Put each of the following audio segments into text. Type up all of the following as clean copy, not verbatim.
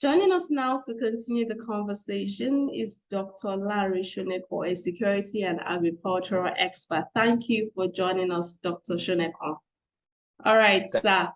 Joining us now to continue the conversation is Dr. Larry Shoneko, a security and agricultural expert. Thank you for joining us, Dr. Shoneko. All right, sir.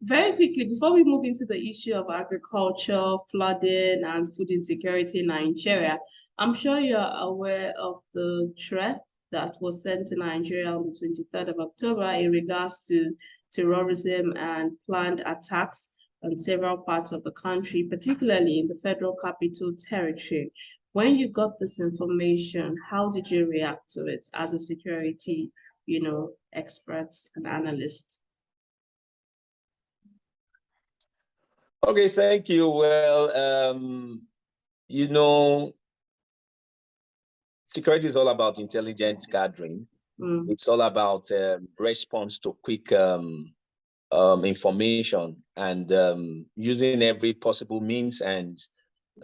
Very quickly, before we move into the issue of agriculture, flooding, and food insecurity in Nigeria, I'm sure you're aware of the threat that was sent to Nigeria on the 23rd of October in regards to terrorism and planned attacks on several parts of the country, particularly in the Federal Capital Territory. When you got this information, how did you react to it as a security, expert and analyst? Okay, thank you. Well, security is all about intelligence gathering. It's all about response to quick information and using every possible means and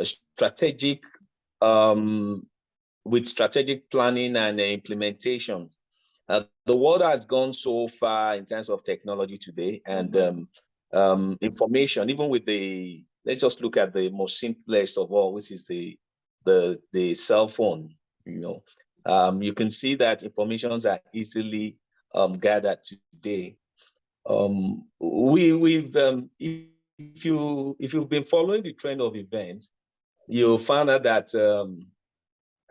strategic with strategic planning and implementation. The world has gone so far in terms of technology today, and information, even with let's just look at the most simplest of all, which is the cell phone. You can see that informations are easily gathered today. If you've been following the trend of events, you'll find out that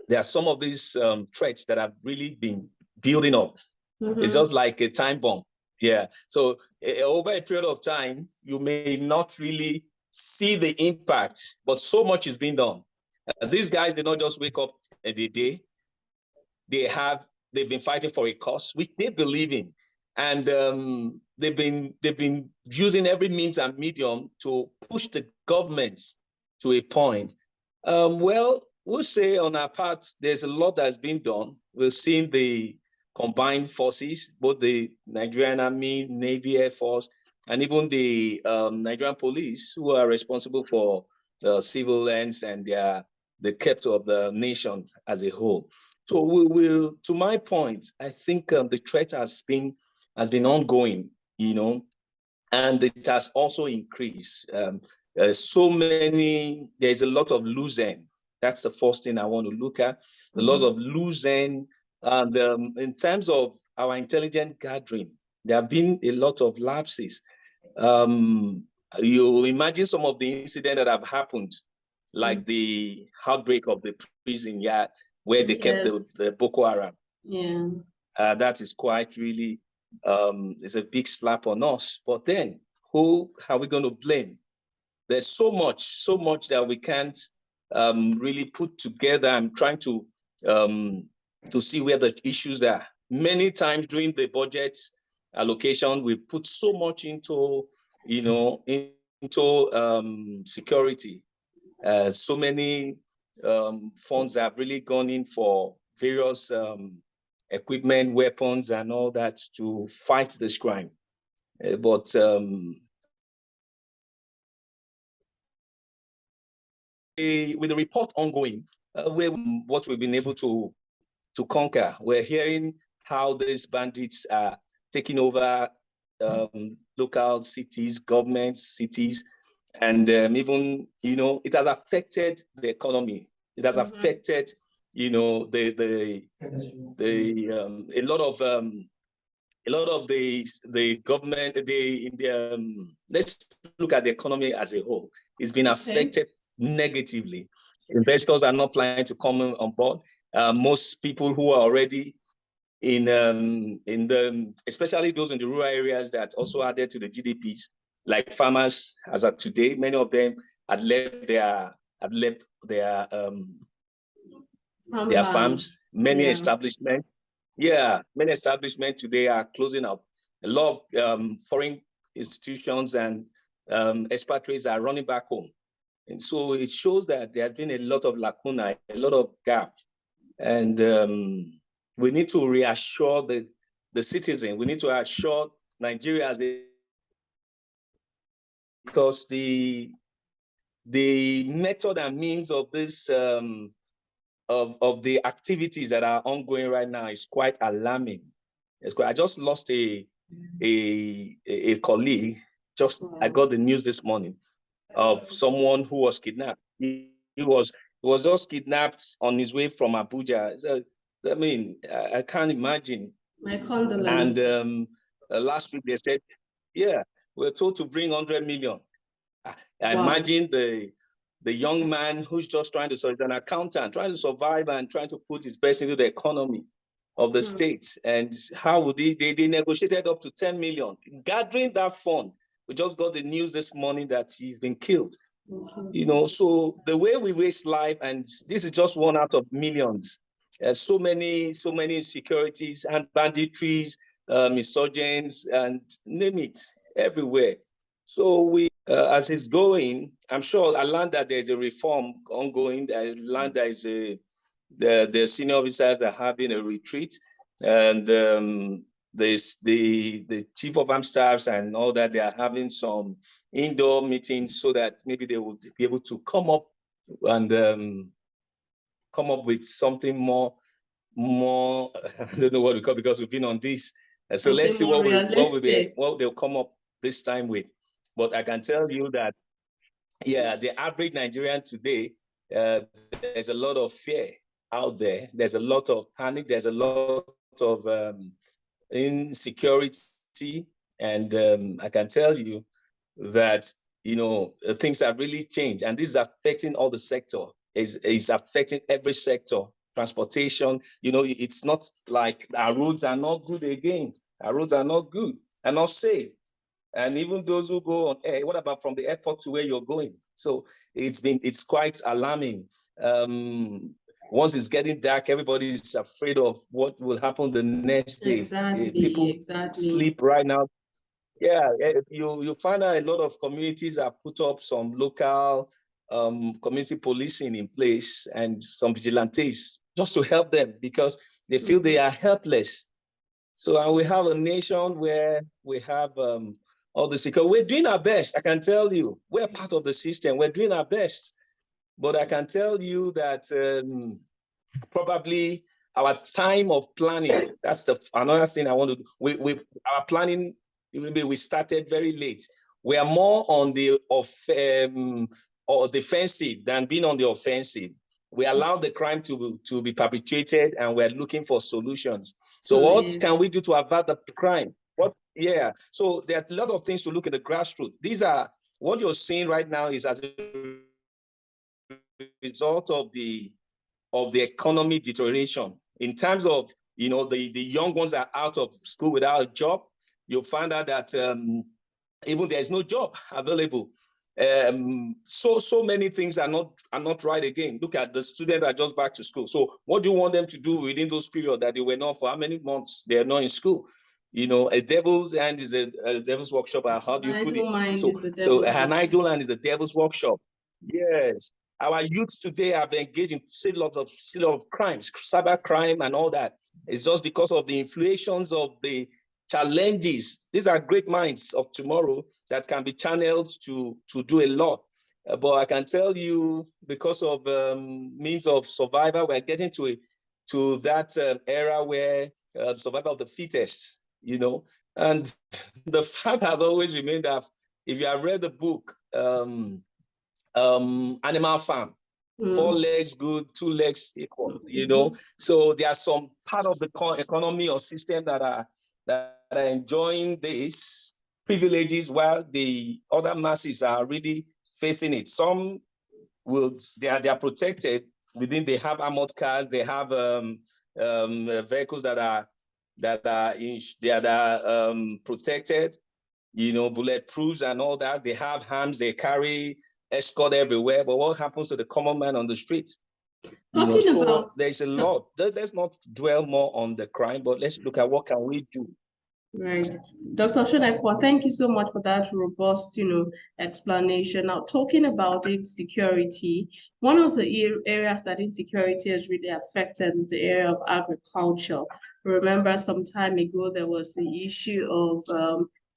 there are some of these threats that have really been building up. It's just like a time bomb. Yeah. So over a period of time, you may not really see the impact, but so much is being done. These guys did not just wake up a day. They've been fighting for a cause which they believe in, and they've been using every means and medium to push the government to a point. Well, we'll say on our part, there's a lot that's been done. We're seeing the combined forces, both the Nigerian Army, Navy, Air Force, and even the Nigerian police, who are responsible for the civil ends and the capital of the nation as a whole. So we will, to my point, I think the threat has been ongoing, and it has also increased. There's a lot of loose end. That's the first thing I want to look at. The loss of loose end. And in terms of our intelligence gathering, there have been a lot of lapses. You imagine some of the incidents that have happened, like the outbreak of the prison yard where they kept the Boko Haram. Yeah. That is quite really, it's a big slap on us. But then, who are we going to blame? There's so much that we can't really put together. I'm trying to see where the issues are. Many times during the budget allocation, we put so much into security. So many funds have really gone in for various equipment, weapons, and all that to fight this crime. But with the report ongoing, what we've been able to conquer, we're hearing how these bandits are taking over local cities, governments, cities, and even it has affected the economy. It has affected a lot of the government. Let's look at the economy as a whole. It's been affected negatively. Investors are not planning to come on board. Most people who are already especially those in the rural areas that also added to the GDPs, like farmers, as of today, many of them had left their farms. Many establishments, many establishments today are closing up. A lot of foreign institutions and expatriates are running back home. And so it shows that there's been a lot of lacuna, a lot of gap. And we need to reassure the citizen. We need to assure Nigeria, because the method and means of this of the activities that are ongoing right now is quite alarming. I just lost a colleague. I got the news this morning. of someone who was kidnapped. He was just kidnapped on his way from Abuja. So, I mean, I can't imagine. My condolences. And last week they said, yeah, we're told to bring 100 million. I Wow. imagine the young man who's just trying to, so he's an accountant, trying to survive and trying to put his best into the economy of the state. And how would they negotiated up to 10 million. Gathering that fund, we just got the news this morning that he's been killed. You know, so the way we waste life, and this is just one out of millions. So many insecurities and banditries, insurgents, and name it, everywhere. So we, as it's going, I'm sure I learned that there's a reform ongoing. I learned that the senior officers are having a retreat, and the chief of armed staffs and all that, they are having some indoor meetings so that maybe they will be able to come up and come up with something more I don't know what we call, because we've been on this. So let's see what they'll come up this time with. But I can tell you that, yeah, the average Nigerian today, there's a lot of fear out there. There's a lot of panic. There's a lot of insecurity. And I can tell you that, you know, things have really changed. And this is affecting all the sector. It's affecting every sector. Transportation, you know, it's not like our roads are not good again. Our roads are not good and not safe. And even those who go on air, what about from the airport to where you're going? So it's quite alarming. Once it's getting dark, everybody is afraid of what will happen the next day. Exactly. People sleep right now. Yeah, you find out a lot of communities have put up some local community policing in place and some vigilantes just to help them, because they feel they are helpless. So, and we have a nation where we have all the security. We're doing our best, I can tell you. We're part of the system. We're doing our best. But I can tell you that probably our time of planning, that's another thing I want to do. Our planning, maybe we started very late. We are more on the or defensive than being on the offensive. We allow the crime to be perpetrated, and we're looking for solutions. So what can we do to avert the crime? So there's a lot of things to look at the grassroots. These are what you're seeing right now is as a result of the economy deterioration. In terms of, you know, the young ones are out of school without a job. You'll find out that even there's no job available. So many things are not right again. Look at the students that are just back to school. So what do you want them to do within those periods that they were not, for how many months they're not in school? You know, a devil's hand is a devil's workshop. How do you put it? So an idle hand is a devil's workshop. Yes. Our youth today have engaged in a lot of crimes, cyber crime and all that. It's just because of the influences of the challenges. These are great minds of tomorrow that can be channeled to do a lot. But I can tell you, because of means of survival, we're getting to that era where survival of the fittest, you know. And the fact has always remained that if you have read the book, Animal Farm, 4 legs good, 2 legs equal, you know. So there are some part of the economy or system that are enjoying these privileges, while the other masses are really facing it. Some they are protected within. They have armored cars, they have vehicles that are protected, you know, bulletproofs and all that. They have arms, they carry escort everywhere. But what happens to the common man on the street? You know, so there's a lot. Let's not dwell more on the crime, but let's look at what can we do. Right. Dr. Shonekwa, thank you so much for that robust, explanation. Now, talking about insecurity, one of the areas that insecurity has really affected is the area of agriculture. Remember, some time ago, there was the issue of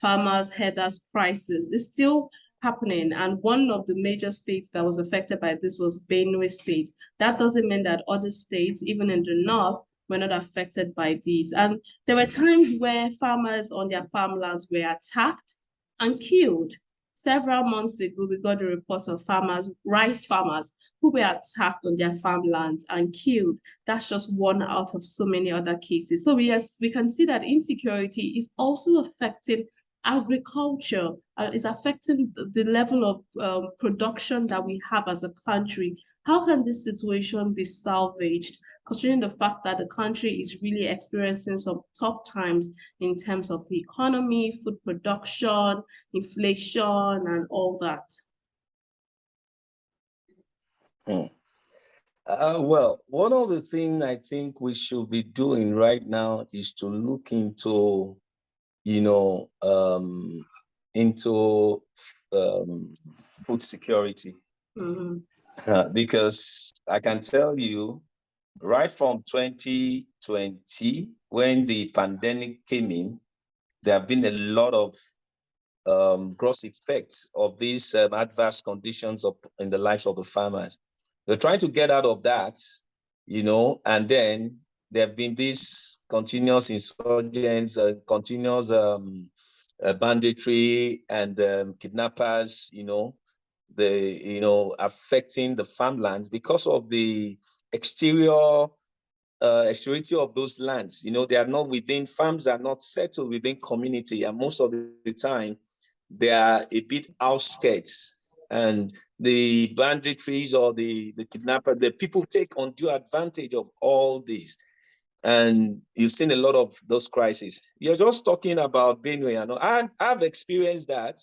farmers' headers prices. It's still happening. And one of the major states that was affected by this was Benue State. That doesn't mean that other states, even in the north, were not affected by these. And there were times where farmers on their farmlands were attacked and killed. Several months ago, we got a report of farmers, rice farmers, who were attacked on their farmlands and killed. That's just one out of so many other cases. So we can see that insecurity is also affecting agriculture, is affecting the level of production that we have as a country. How can this situation be salvaged, considering the fact that the country is really experiencing some tough times in terms of the economy, food production, inflation, and all that? Well, one of the things I think we should be doing right now is to look into, into food security. Because I can tell you, right from 2020, when the pandemic came in, there have been a lot of gross effects of these adverse conditions in the lives of the farmers. We're trying to get out of that, and then there have been these continuous insurgents, continuous banditry and kidnappers, affecting the farmlands because of the exteriority of those lands. They are not within, farms are not settled within community, and most of the time they are a bit outskirts, and the banditries or the kidnapper, the people take undue advantage of all this. And you've seen a lot of those crises. You're just talking about Benue, I've experienced that.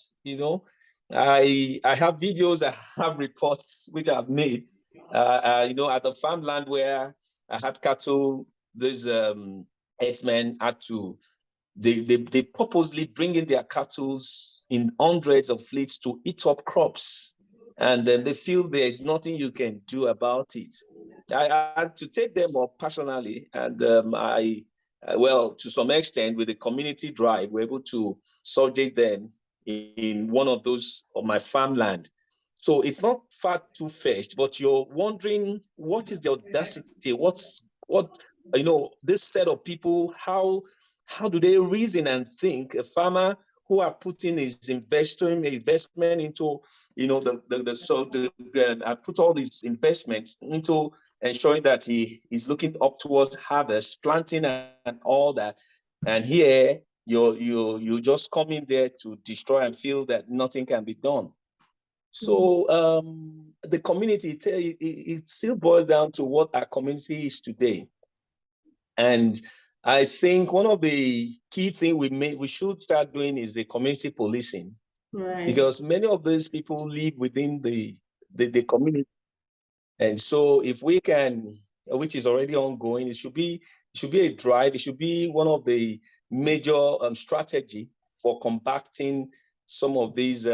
I have videos, I have reports which I've made, at the farmland where I had cattle. These herdsmen had to, they purposely bring in their cattle in hundreds of fleets to eat up crops, and then they feel there is nothing you can do about it. I had to take them up personally, and well, to some extent, with the community drive, we're able to subject them in one of those of my farmland. So it's not far too fetched, but you're wondering, what is the audacity? What this set of people, how do they reason and think? A farmer who are putting his investment into, I put all these investments into ensuring that he is looking up towards harvest, planting and all that. And here you just come in there to destroy and feel that nothing can be done. So the community, it still boils down to what our community is today. And I think one of the key things we should start doing is the community policing. Right. Because many of these people live within the community. And so if we can, which is already ongoing, it should be a drive. It should be one of the major strategy for combating some of these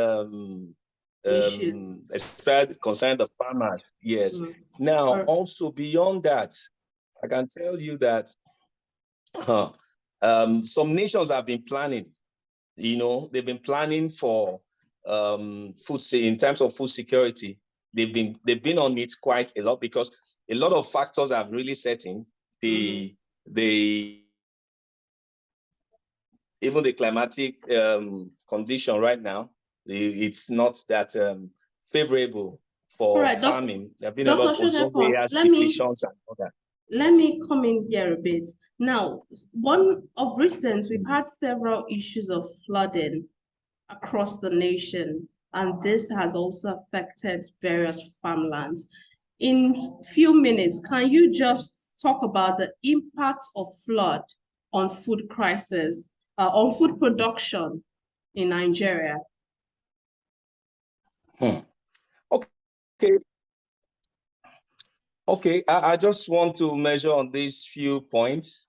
issues, especially concern the farmers. Yes. Now, also beyond that, I can tell you that some nations have been planning. They've been planning for in terms of food security. They've been on it quite a lot, because a lot of factors have really set in. Even the climatic condition right now, it's not that favorable for farming. There have been a lot of ozone layers, depletions, and all that. Let me come in here a bit. Now, one of recent, we've had several issues of flooding across the nation, and this has also affected various farmlands. In few minutes, can you just talk about the impact of flood on food crisis, on food production in Nigeria? Okay, I just want to measure on these few points.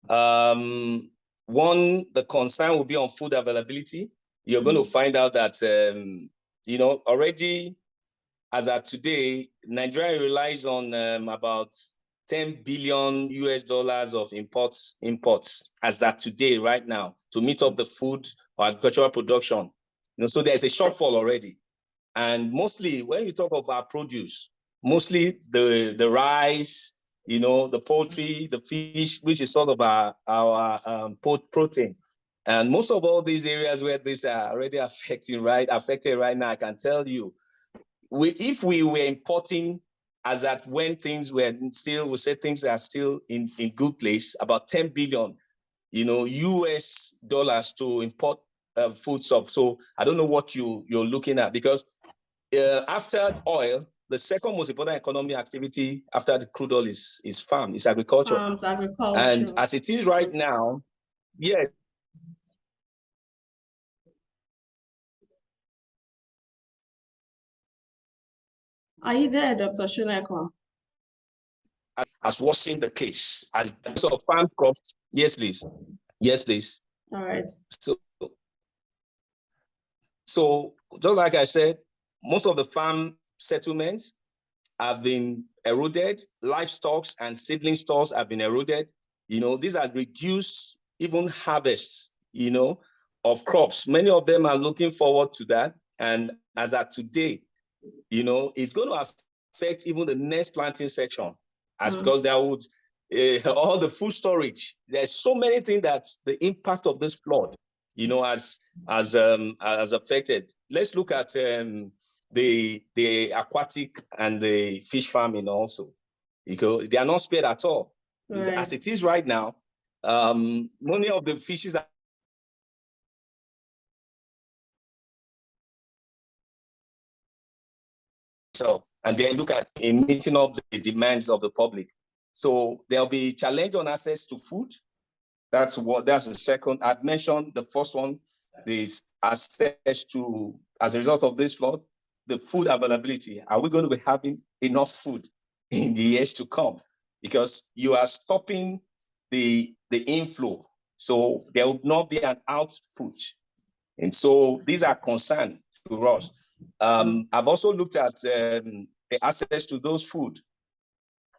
One, the concern will be on food availability. You're going to find out that, already as of today, Nigeria relies on about 10 billion US dollars of imports as of today, right now, to meet up the food or agricultural production. So there's a shortfall already. And mostly when you talk about produce, mostly the rice, the poultry, the fish, which is sort of our protein. And most of all these areas where these are already affected right now, I can tell you, if we were importing as at when things were still, we said things are still in good place, about 10 billion, US dollars to import foodstuffs. So I don't know what you're looking at, because after oil, the second most important economic activity after the crude oil is farm, is agriculture. Farms, agriculture. And as it is right now, yes. Are you there, Dr. Shuneko? As wasn't the case. As of farm crops, yes, please. Yes, please. All right. So just like I said, most of the farm settlements have been eroded. Livestock and seedling stores have been eroded. These are reduced even harvests, of crops. Many of them are looking forward to that. And as at today, it's going to affect even the next planting section, because there would all the food storage. There's so many things that the impact of this flood, has affected. Let's look at the aquatic and the fish farming also, because they are not spared at all. Right. As it is right now, many of the fishes are and then look at in meeting up the demands of the public. So there'll be challenge on access to food. That's the second. I've mentioned the first one, is access to, as a result of this flood, the food availability. Are we going to be having enough food in the years to come? Because you are stopping the inflow. So there will not be an output. And so these are concerns to us. I've also looked at the access to those food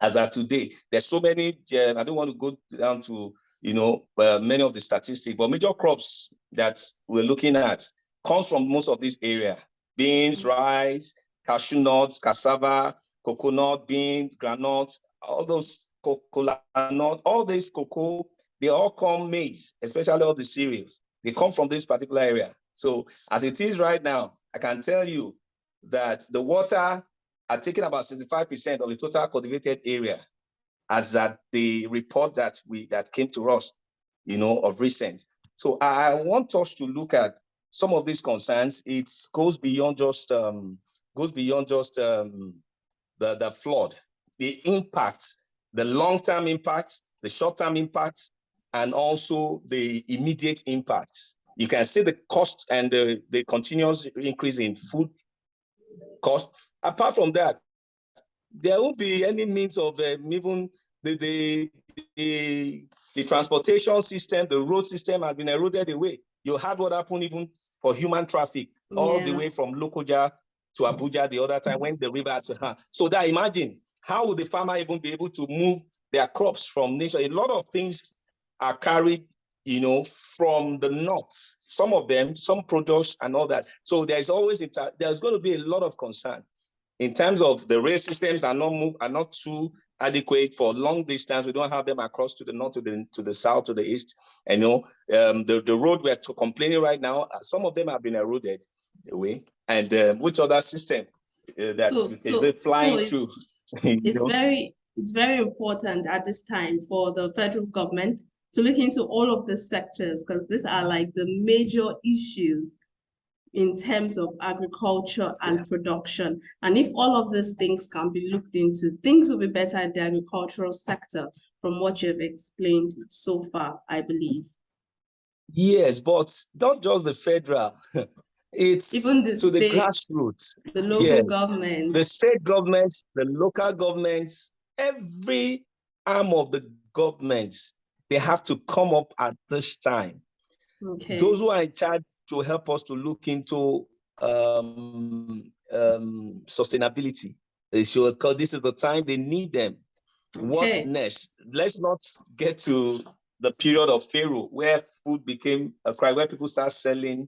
as of today. There's so many, I don't want to go down to, many of the statistics, but major crops that we're looking at comes from most of these areas: beans, rice, cashew nuts, cassava, coconut, beans, granules, all those cocoa nuts, all these cocoa, they all come maize, especially all the cereals. They come from this particular area. So as it is right now, I can tell you that the water are taking about 65% of the total cultivated area, as at the report that came to us, of recent. So I want us to look at some of these concerns. It goes beyond just the flood, the impact, the long-term impact, the short-term impact, and also the immediate impact. You can see the cost and the continuous increase in food cost. Apart from that, there won't be any means of even the transportation system, the road system has been eroded away. You had what happened even for human traffic, all the way from Lokoja to Abuja the other time when the river had to have. So that, imagine, how would the farmer even be able to move their crops from nature? A lot of things are carried, from the north. Some of them, some products and all that. So there's going to be a lot of concern. In terms of the rail systems are not too adequate for long distance. We don't have them across to the north, to the south, to the east. And the road we're complaining right now, some of them have been eroded away. And which other system that flying through? It's very important at this time for the federal government to look into all of the sectors, because these are like the major issues in terms of agriculture and production. And if all of these things can be looked into, things will be better in the agricultural sector, from what you've explained so far, I believe. Yes, but not just the federal. It's even the state, the grassroots, the local government, the state governments, the local governments, every arm of the government, they have to come up at this time. Okay. Those who are in charge to help us to look into sustainability. This is the time they need them. Okay. What next? Let's not get to the period of Pharaoh where food became a cry, where people start selling,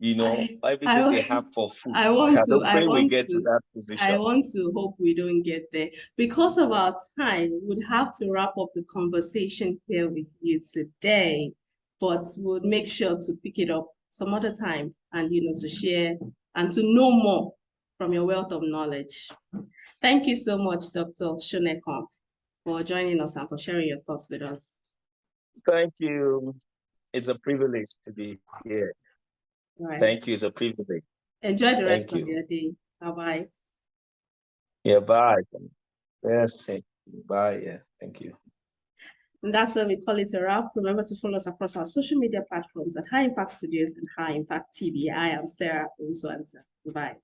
everything they have for food. I want to get to that position. I want to hope we don't get there. Because of our time, we'd have to wrap up the conversation here with you today. but we'll make sure to pick it up some other time and, to share and to know more from your wealth of knowledge. Thank you so much, Dr. Shonekon, for joining us and for sharing your thoughts with us. Thank you. It's a privilege to be here. Right. Thank you. It's a privilege. Enjoy the rest of your day. Bye-bye. Yeah, bye. Yes, bye. Yeah, thank you. And that's why we call it a wrap. Remember to follow us across our social media platforms at High Impact Studios and High Impact TV. I am Sarah Unswanza. Bye.